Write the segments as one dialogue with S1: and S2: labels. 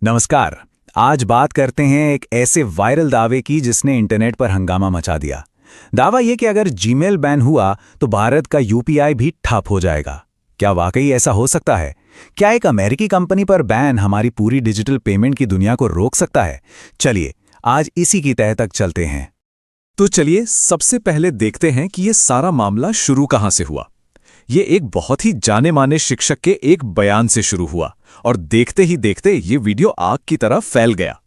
S1: नमस्कार। आज बात करते हैं एक ऐसे वायरल दावे की जिसने इंटरनेट पर हंगामा मचा दिया। दावा ये कि अगर जीमेल बैन हुआ तो भारत का यूपीआई भी ठप हो जाएगा। क्या वाकई ऐसा हो सकता है? क्या एक अमेरिकी कंपनी पर बैन हमारी पूरी डिजिटल पेमेंट की दुनिया को रोक सकता है? चलिए आज इसी की तह तक चलते हैं।
S2: तो चलिए सबसे पहले देखते हैं कि ये सारा मामला शुरू कहां से हुआ। ये एक बहुत ही जाने माने शिक्षक के एक बयान से शुरू हुआ और देखते ही देखते ये वीडियो आग की तरह फैल गया।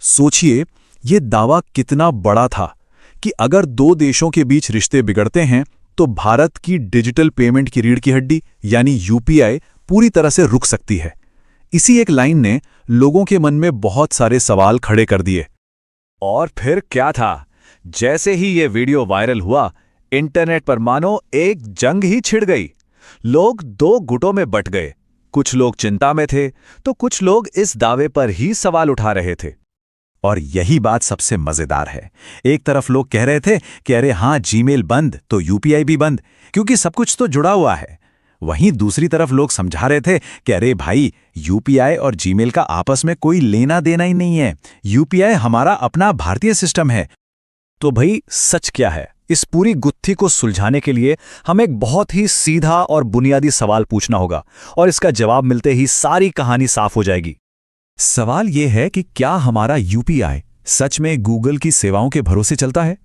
S2: सोचिए ये दावा कितना बड़ा था कि अगर दो देशों के बीच रिश्ते बिगड़ते हैं तो भारत की डिजिटल पेमेंट की रीढ़ की हड्डी यानी यूपीआई पूरी तरह से रुक सकती है। इसी एक लाइन ने लोगों के मन में बहुत सारे सवाल खड़े कर दिए।
S1: और फिर क्या था? जैसे ही ये वीडियो वायरल हुआ, इंटरनेट पर मानो एक जंग ही छिड़ गई। लोग दो गुटों में बंट गए। कुछ लोग चिंता में थे तो कुछ लोग इस दावे पर ही सवाल उठा रहे थे। और यही बात सबसे मजेदार है। एक तरफ लोग कह रहे थे कि अरे हां, जीमेल बंद तो यूपीआई भी बंद, क्योंकि सब कुछ तो जुड़ा हुआ है। वहीं दूसरी तरफ लोग समझा रहे थे कि अरे भाई, यूपीआई और जीमेल का आपस में कोई लेना देना ही नहीं है। यूपीआई हमारा अपना भारतीय सिस्टम है।
S3: तो भाई सच क्या है? इस पूरी गुत्थी को सुलझाने के लिए हमें एक बहुत ही सीधा और बुनियादी सवाल पूछना होगा और इसका जवाब मिलते ही सारी कहानी साफ हो जाएगी।
S2: सवाल यह है कि क्या हमारा यूपीआई सच में गूगल की सेवाओं के भरोसे चलता है?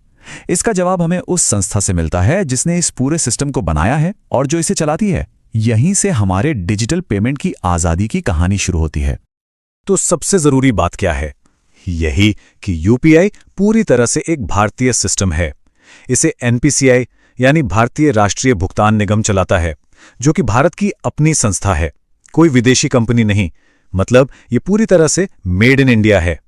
S2: इसका जवाब हमें उस संस्था से मिलता है जिसने इस पूरे सिस्टम को बनाया है और जो इसे चलाती है। यहीं से हमारे डिजिटल पेमेंट की आज़ादी की कहानी शुरू होती है।
S3: तो सबसे जरूरी बात क्या है? यही कि यूपीआई पूरी तरह से एक भारतीय सिस्टम है। इसे एनपीसीआई यानी भारतीय राष्ट्रीय भुगतान निगम चलाता है, जो कि भारत की अपनी संस्था है, कोई विदेशी कंपनी नहीं। मतलब ये पूरी तरह से मेड इन इंडिया है।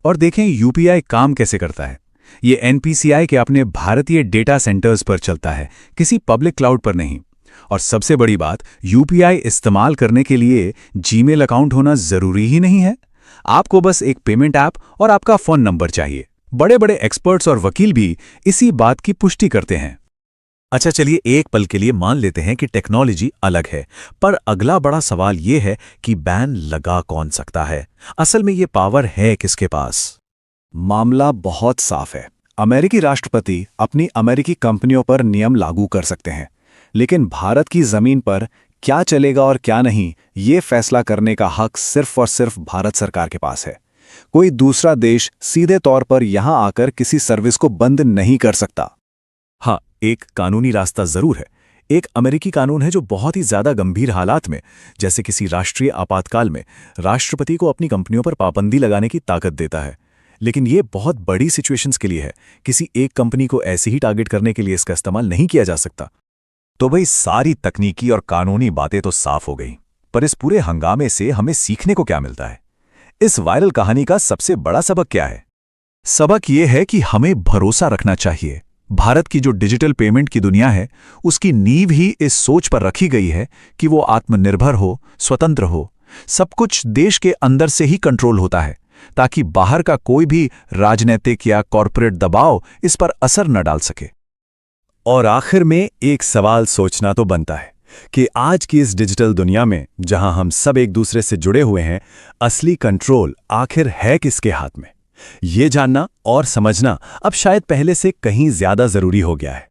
S3: और देखें यूपीआई काम कैसे करता है। ये एनपीसीआई के अपने भारतीय डेटा सेंटर्स पर चलता है, किसी पब्लिक क्लाउड पर नहीं। और सबसे बड़ी बात, यूपीआई इस्तेमाल करने के लिए जीमेल अकाउंट होना जरूरी ही नहीं है। आपको बस एक पेमेंट ऐप और आपका फोन नंबर चाहिए। बड़े बड़े एक्सपर्ट्स और वकील भी इसी बात की पुष्टि करते हैं।
S2: अच्छा चलिए एक पल के लिए मान लेते हैं कि टेक्नोलॉजी अलग है, पर अगला बड़ा सवाल यह है कि बैन लगा कौन सकता है? असल में ये पावर है किसके पास?
S3: मामला बहुत साफ है। अमेरिकी राष्ट्रपति अपनी अमेरिकी कंपनियों पर नियम लागू कर सकते हैं, लेकिन भारत की जमीन पर क्या चलेगा और क्या नहीं, ये फैसला करने का हक सिर्फ और सिर्फ भारत सरकार के पास है। कोई दूसरा देश सीधे तौर पर यहां आकर किसी सर्विस को बंद नहीं कर सकता।
S2: हाँ, एक कानूनी रास्ता जरूर है। एक अमेरिकी कानून है जो बहुत ही ज्यादा गंभीर हालात में, जैसे किसी राष्ट्रीय आपातकाल में, राष्ट्रपति को अपनी कंपनियों पर पाबंदी लगाने की ताकत देता है। लेकिन ये बहुत बड़ी सिचुएशंस के लिए है। किसी एक कंपनी को ऐसे ही टारगेट करने के लिए इसका इस्तेमाल नहीं किया जा सकता।
S1: तो भाई सारी तकनीकी और कानूनी बातें तो साफ हो गई, पर इस पूरे हंगामे से हमें सीखने को क्या मिलता है? इस वायरल कहानी का सबसे बड़ा सबक क्या है?
S2: सबक यह है कि हमें भरोसा रखना चाहिए। भारत की जो डिजिटल पेमेंट की दुनिया है, उसकी नींव ही इस सोच पर रखी गई है कि वो आत्मनिर्भर हो, स्वतंत्र हो। सब कुछ देश के अंदर से ही कंट्रोल होता है, ताकि बाहर का कोई भी राजनीतिक या कॉरपोरेट दबाव इस पर असर न डाल सके।
S3: और आखिर में एक सवाल सोचना तो बनता है कि आज की इस डिजिटल दुनिया में, जहां हम सब एक दूसरे से जुड़े हुए हैं, असली कंट्रोल आखिर है किसके हाथ में? ये जानना और समझना अब शायद पहले से कहीं ज्यादा जरूरी हो गया है।